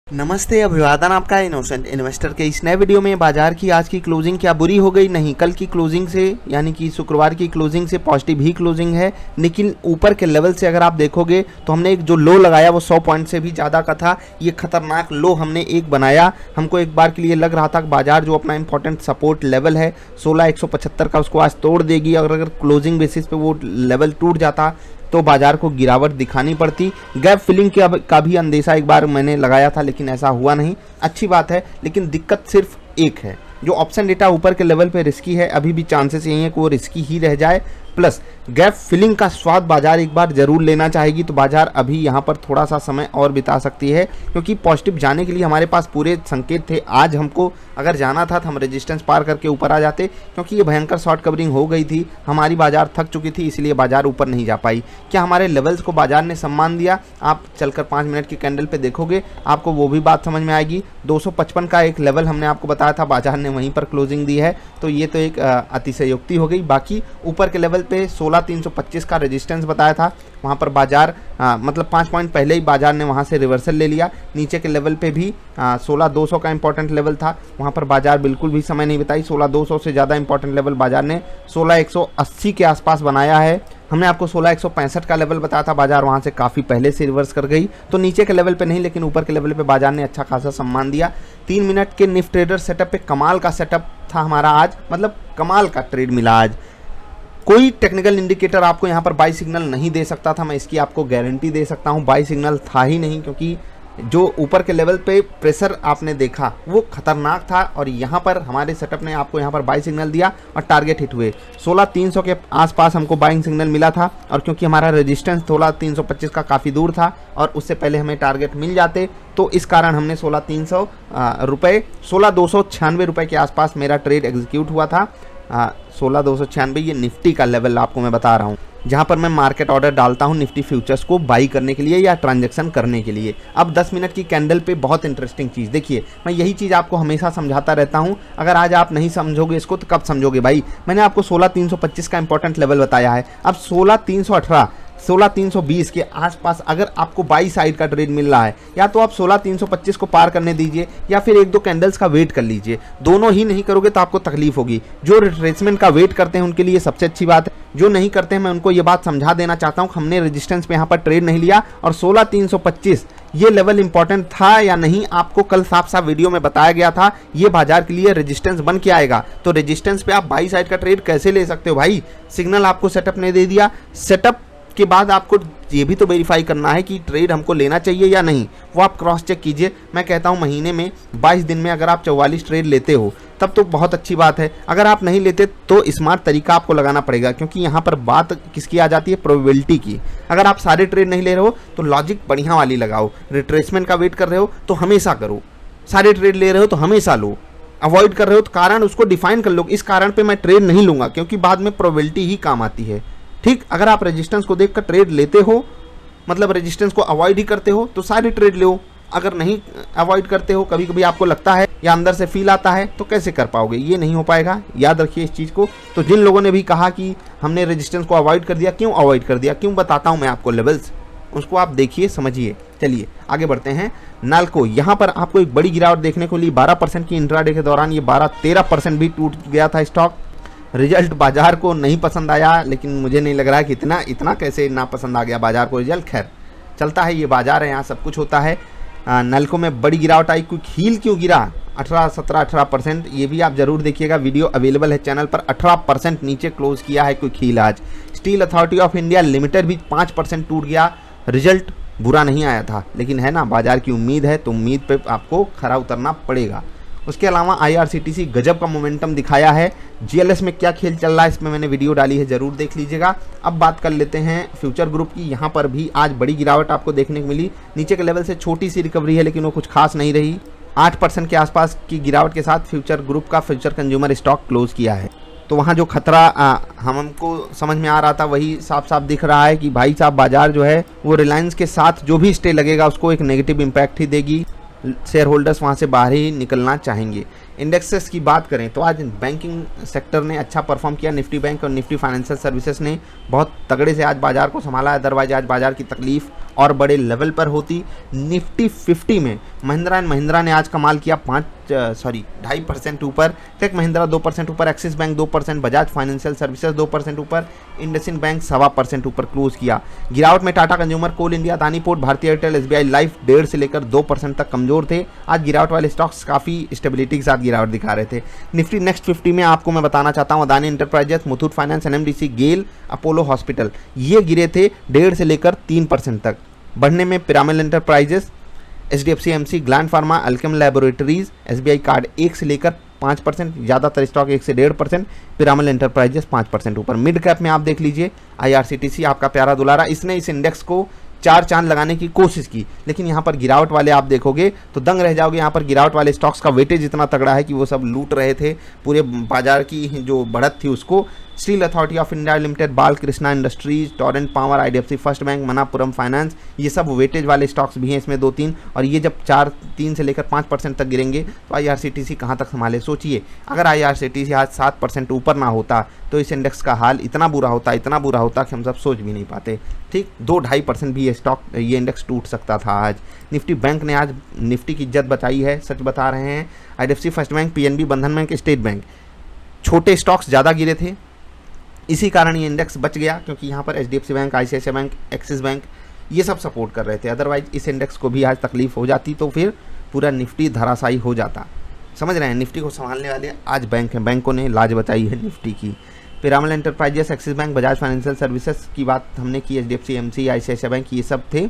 नमस्ते, अभिवादन आपका इनोसेंट इन्वेस्टर के इस नए वीडियो में। बाजार की आज की क्लोजिंग क्या बुरी हो गई? नहीं, कल की क्लोजिंग से यानी कि शुक्रवार की क्लोजिंग से पॉजिटिव ही क्लोजिंग है। लेकिन ऊपर के लेवल से अगर आप देखोगे तो हमने एक जो लो लगाया वो 100 पॉइंट से भी ज़्यादा का था। ये खतरनाक लो हमने एक बनाया। हमको एक बार के लिए लग रहा था कि बाजार जो अपना इंपॉर्टेंट सपोर्ट लेवल है 16,175 का उसको आज तोड़ देगी। अगर क्लोजिंग बेसिस पे वो लेवल टूट जाता तो बाजार को गिरावट दिखानी पड़ती। गैप फिलिंग का भी अंदेशा एक बार मैंने लगाया था, लेकिन ऐसा हुआ नहीं। अच्छी बात है, लेकिन दिक्कत सिर्फ एक है, जो ऑप्शन डेटा ऊपर के लेवल पे रिस्की है। अभी भी चांसेस यही है कि वो रिस्की ही रह जाए। प्लस गैप फिलिंग का स्वाद बाजार एक बार जरूर लेना चाहेगी, तो बाजार अभी यहाँ पर थोड़ा सा समय और बिता सकती है, क्योंकि पॉजिटिव जाने के लिए हमारे पास पूरे संकेत थे। आज हमको अगर जाना था तो हम रेजिस्टेंस पार करके ऊपर आ जाते, क्योंकि ये भयंकर शॉर्ट कवरिंग हो गई थी, हमारी बाजार थक चुकी थी, इसलिए बाजार ऊपर नहीं जा पाई। क्या हमारे लेवल्स को बाजार ने सम्मान दिया? आप चलकर 5 मिनट की कैंडल पे देखोगे, आपको वो भी बात समझ में आएगी। 255 का एक लेवल हमने आपको बताया था, बाजार ने वहीं पर क्लोजिंग दी है, तो ये तो एक अतिशयोक्ति हो गई। बाकी ऊपर के लेवल पे 16,325 का रेजिस्टेंस बताया था, वहाँ पर बाजार मतलब 5 पॉइंट पहले ही बाजार ने वहाँ से रिवर्सल ले लिया। नीचे के लेवल पे भी 16,200 का इंपॉर्टेंट लेवल था, वहाँ पर बाजार बिल्कुल भी समय नहीं बिताई। 16,200 से ज़्यादा इंपॉर्टेंट लेवल बाजार ने 16,180 के आसपास बनाया है। हमने आपको 16,165 का लेवल बताया था, बाजार वहाँ से काफ़ी पहले से रिवर्स कर गई। तो नीचे के लेवल पे नहीं, लेकिन ऊपर के लेवल पे बाजार ने अच्छा खासा सम्मान दिया। 3 मिनट के निफ्टी ट्रेडर सेटअप पे कमाल का सेटअप था हमारा आज, मतलब कमाल का ट्रेड मिला आज। कोई टेक्निकल इंडिकेटर आपको यहाँ पर बाई सिग्नल नहीं दे सकता था, मैं इसकी आपको गारंटी दे सकता हूँ। बाई सिग्नल था ही नहीं, क्योंकि जो ऊपर के लेवल पे प्रेशर आपने देखा वो खतरनाक था, और यहाँ पर हमारे सेटअप ने आपको यहाँ पर बाई सिग्नल दिया और टारगेट हिट हुए। 16,300 के आसपास हमको बाइंग सिग्नल मिला था, और क्योंकि हमारा रेजिस्टेंस 16,325 का काफ़ी दूर था और उससे पहले हमें टारगेट मिल जाते, तो इस कारण हमने 16,300 रुपये 16,296 रुपये के आसपास मेरा ट्रेड एग्जीक्यूट हुआ था। 16,296 ये निफ्टी का लेवल आपको मैं बता रहा हूँ, जहाँ पर मैं मार्केट ऑर्डर डालता हूँ निफ्टी फ्यूचर्स को बाई करने के लिए या ट्रांजैक्शन करने के लिए। अब 10 मिनट की कैंडल पे बहुत इंटरेस्टिंग चीज़ देखिए, मैं यही चीज़ आपको हमेशा समझाता रहता हूँ। अगर आज आप नहीं समझोगे इसको तो कब समझोगे भाई? मैंने आपको 16,325 का इंपॉर्टेंट लेवल बताया है। अब 16,318 16,320 के आसपास अगर आपको बाई साइड का ट्रेड मिल रहा है, या तो आप 16,325 को पार करने दीजिए, या फिर 1-2 कैंडल्स का वेट कर लीजिए। दोनों ही नहीं करोगे तो आपको तकलीफ होगी। जो रिट्रेसमेंट का वेट करते हैं उनके लिए सबसे अच्छी बात है, जो नहीं करते हैं मैं उनको ये बात समझा देना चाहता हूँ कि हमने रेजिस्टेंस पे यहाँ पर ट्रेड नहीं लिया, और 16,325 ये लेवल इंपॉर्टेंट था या नहीं आपको कल साफ साफ वीडियो में बताया गया था। ये बाजार के लिए रेजिस्टेंस बन के आएगा, तो रेजिस्टेंस पे आप बाई साइड का ट्रेड कैसे ले सकते हो भाई? सिग्नल आपको सेटअप ने दे दिया, सेटअप के बाद आपको ये भी तो वेरीफाई करना है कि ट्रेड हमको लेना चाहिए या नहीं, वो आप क्रॉस चेक कीजिए। मैं कहता हूँ महीने में 22 दिन में अगर आप 44 ट्रेड लेते हो तब तो बहुत अच्छी बात है। अगर आप नहीं लेते तो स्मार्ट तरीका आपको लगाना पड़ेगा, क्योंकि यहाँ पर बात किसकी आ जाती है? प्रोबेबिलिटी की। अगर आप सारे ट्रेड नहीं ले रहे हो तो लॉजिक बढ़िया वाली लगाओ। रिट्रेसमेंट का वेट कर रहे हो तो हमेशा करो, सारे ट्रेड ले रहे हो तो हमेशा लो, अवॉइड कर रहे हो तो कारण उसको डिफाइन कर लो, इस कारण पर मैं ट्रेड नहीं लूँगा, क्योंकि बाद में प्रोबेबिलिटी ही काम आती है। ठीक, अगर आप रेजिस्टेंस को देखकर ट्रेड लेते हो, मतलब रेजिस्टेंस को अवॉइड ही करते हो, तो सारे ट्रेड लो। अगर नहीं अवॉइड करते हो, कभी कभी आपको लगता है या अंदर से फील आता है, तो कैसे कर पाओगे? ये नहीं हो पाएगा, याद रखिए इस चीज़ को। तो जिन लोगों ने भी कहा कि हमने रेजिस्टेंस को अवॉइड कर दिया, क्यों अवॉइड कर दिया, क्यों बताता हूँ मैं आपको लेवल्स, उसको आप देखिए समझिए। चलिए आगे बढ़ते हैं। नाल्को, यहाँ पर आपको एक बड़ी गिरावट देखने को मिली। 12% की इंट्राडे के दौरान ये 12-13% भी टूट गया था स्टॉक। रिजल्ट बाजार को नहीं पसंद आया, लेकिन मुझे नहीं लग रहा कि इतना कैसे ना पसंद आ गया बाजार को रिजल्ट। खैर चलता है, ये बाजार है, यहाँ सब कुछ होता है। नल्को में बड़ी गिरावट आई। क्विक हील क्यों गिरा? 18% ये भी आप जरूर देखिएगा, वीडियो अवेलेबल है चैनल पर। 18% नीचे क्लोज किया है क्विक हील आज। Steel authority of India limited भी 5% टूट गया। रिजल्ट बुरा नहीं आया था, लेकिन है ना बाजार की उम्मीद है, तो उम्मीद पे आपको खरा उतरना पड़ेगा। उसके अलावा IRCTC गजब का मोमेंटम दिखाया है। GLS में क्या खेल चल रहा है इसमें मैंने वीडियो डाली है, ज़रूर देख लीजिएगा। अब बात कर लेते हैं फ्यूचर ग्रुप की। यहाँ पर भी आज बड़ी गिरावट आपको देखने को मिली। नीचे के लेवल से छोटी सी रिकवरी है, लेकिन वो कुछ खास नहीं रही। 8% के आसपास की गिरावट के साथ फ्यूचर ग्रुप का फ्यूचर कंज्यूमर स्टॉक क्लोज किया है। तो वहाँ जो खतरा हमको समझ में आ रहा था वही साफ साफ दिख रहा है कि भाई साहब बाजार जो है वो रिलायंस के साथ जो भी स्टे लगेगा उसको एक नेगेटिव इम्पैक्ट ही देगी। शेयर होल्डर्स वहाँ से बाहर ही निकलना चाहेंगे। इंडेक्सेस की बात करें तो आज बैंकिंग सेक्टर ने अच्छा परफॉर्म किया। निफ्टी बैंक और निफ्टी फाइनेंशियल सर्विसेज ने बहुत तगड़े से आज बाजार को संभाला। अदरवाइज आज बाजार की तकलीफ और बड़े लेवल पर होती। निफ्टी 50 में महिंद्रा एंड महिंद्रा ने आज कमाल किया 2.5% ऊपर, टेक महिंद्रा 2% ऊपर, axis bank 2%, Bajaj financial services 2% ऊपर, इंडसइंड बैंक 1.25% ऊपर क्लोज किया। गिरावट में टाटा कंज्यूमर, कोल इंडिया, अदानी पोर्ट, भारतीय एयरटेल, एसबीआई लाइफ 1.5 से लेकर 2% तक कमजोर थे। आज गिरावट वाले स्टॉक्स काफ़ी स्टेबिलिटी के साथ गिरावट दिखा रहे थे। निफ्टी नेक्स्ट 50 में आपको मैं बताना चाहता हूँ Adani enterprises, Muthoot finance, NMDC, GAIL, Apollo hospital ये गिरे थे 1.5 से लेकर 3% तक। बढ़ने में pyramid enterprises, HDFC MC, gland pharma, Alkem laboratories, SBI card 1 से लेकर 5%, ज़्यादातर स्टॉक 1 से 1.5%, पिरामिड एंटरप्राइजेस 5% ऊपर। मिड कैप में आप देख लीजिए आईआरसीटीसी आपका प्यारा दुलारा, इसने इस इंडेक्स को 4 चांद लगाने की कोशिश की, लेकिन यहाँ पर गिरावट वाले आप देखोगे तो दंग रह जाओगे। यहाँ पर गिरावट वाले स्टॉक्स का वेटेज इतना तगड़ा है कि वो सब लूट रहे थे पूरे बाजार की जो बढ़त थी उसको। Steel authority of India limited, Bal Krishna industries, Torrent power, IDFC first bank, Manappuram finance, ये सब वेटेज वाले स्टॉक्स भी हैं इसमें 2-3, और ये जब 3 से लेकर 5% तक गिरेंगे तो आईआरसीटीसी कहाँ तक संभाले। सोचिए अगर आईआरसीटीसी आज 7% ऊपर ना होता तो इस इंडेक्स का हाल इतना बुरा होता कि हम सब सोच भी नहीं पाते। ठीक 2-2.5% भी ये इंडेक्स टूट सकता था आज। निफ्टी बैंक ने आज निफ्टी की इज्जत बचाई है, सच बता रहे हैं। आईडीएफसी फर्स्ट बैंक, पीएनबी, बंधन बैंक, स्टेट बैंक, छोटे स्टॉक्स ज़्यादा गिरे थे, इसी कारण ये इंडेक्स बच गया, क्योंकि यहाँ पर HDFC bank, ICICI bank, axis bank ये सब सपोर्ट कर रहे थे। अदरवाइज इस इंडेक्स को भी आज तकलीफ हो जाती तो फिर पूरा निफ्टी धराशायी हो जाता। समझ रहे हैं, निफ्टी को संभालने वाले आज बैंक हैं, बैंकों ने लाज बचाई है निफ्टी की। Pyramid enterprises, axis bank, Bajaj financial services की बात हमने की, एचडीएफसी एमसी, आईसीआईसीआई बैंक, ये सब थे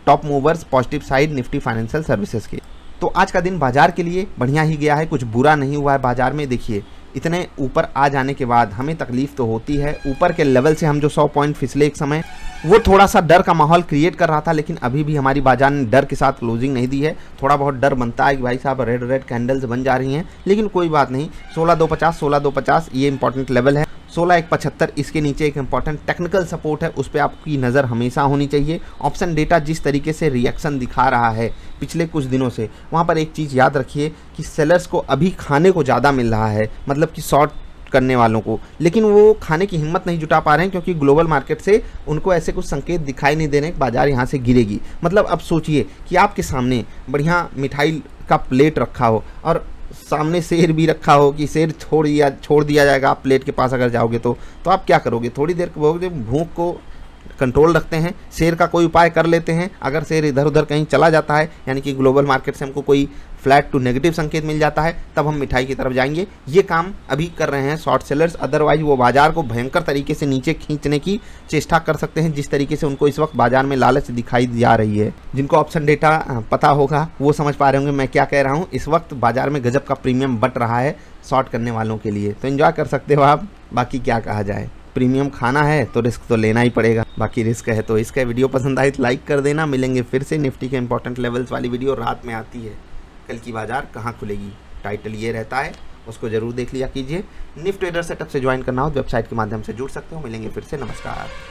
top movers positive side Nifty financial services के। तो आज का दिन बाजार के लिए बढ़िया ही गया है, कुछ बुरा नहीं हुआ है बाजार में। देखिए इतने ऊपर आ जाने के बाद हमें तकलीफ तो होती है, ऊपर के लेवल से हम जो 100 पॉइंट फिसले एक समय, वो थोड़ा सा डर का माहौल क्रिएट कर रहा था, लेकिन अभी भी हमारी बाजार ने डर के साथ क्लोजिंग नहीं दी है। थोड़ा बहुत डर बनता है कि भाई साहब रेड कैंडल्स बन जा रही हैं, लेकिन कोई बात नहीं। 16,250 ये इंपॉर्टेंट लेवल है, 16,175 इसके नीचे एक इंपॉर्टेंट टेक्निकल सपोर्ट है, उस पर आपकी नज़र हमेशा होनी चाहिए। ऑप्शन डेटा जिस तरीके से रिएक्शन दिखा रहा है पिछले कुछ दिनों से, वहाँ पर एक चीज़ याद रखिए कि सेलर्स को अभी खाने को ज़्यादा मिल रहा है, मतलब कि शॉर्ट करने वालों को, लेकिन वो खाने की हिम्मत नहीं जुटा पा रहे हैं, क्योंकि ग्लोबल मार्केट से उनको ऐसे कुछ संकेत दिखाई नहीं दे रहे कि बाजार यहाँ से गिरेगी। मतलब अब सोचिए कि आपके सामने बढ़िया मिठाई का प्लेट रखा हो और सामने शेर भी रखा हो कि शेर छोड़ दिया जाएगा आप प्लेट के पास अगर जाओगे तो आप क्या करोगे? थोड़ी देर भूख को कंट्रोल रखते हैं, शेर का कोई उपाय कर लेते हैं। अगर शेर इधर उधर कहीं चला जाता है, यानी कि ग्लोबल मार्केट से हमको कोई फ्लैट टू नेगेटिव संकेत मिल जाता है, तब हम मिठाई की तरफ जाएंगे। ये काम अभी कर रहे हैं शॉर्ट सेलर्स, अदरवाइज वो बाजार को भयंकर तरीके से नीचे खींचने की चेष्टा कर सकते हैं, जिस तरीके से उनको इस वक्त बाजार में लालच दिखाई जा रही है। जिनको ऑप्शन डेटा पता होगा वो समझ पा रहे होंगे मैं क्या कह रहा हूँ। इस वक्त बाजार में गजब का प्रीमियम बट रहा है शॉर्ट करने वालों के लिए, तो एंजॉय कर सकते हो आप। बाकी क्या कहा जाए, प्रीमियम खाना है तो रिस्क तो लेना ही पड़ेगा, बाकी रिस्क है तो इसका। वीडियो पसंद आए तो लाइक कर देना। मिलेंगे फिर से, निफ्टी के इंपॉर्टेंट लेवल्स वाली वीडियो रात में आती है। कल की बाजार कहाँ खुलेगी टाइटल ये रहता है, उसको जरूर देख लिया कीजिए। निफ्ट ट्रेडर सेटअप से ज्वाइन करना हो वेबसाइट के माध्यम से जुड़ सकते हो। मिलेंगे फिर से, नमस्कार।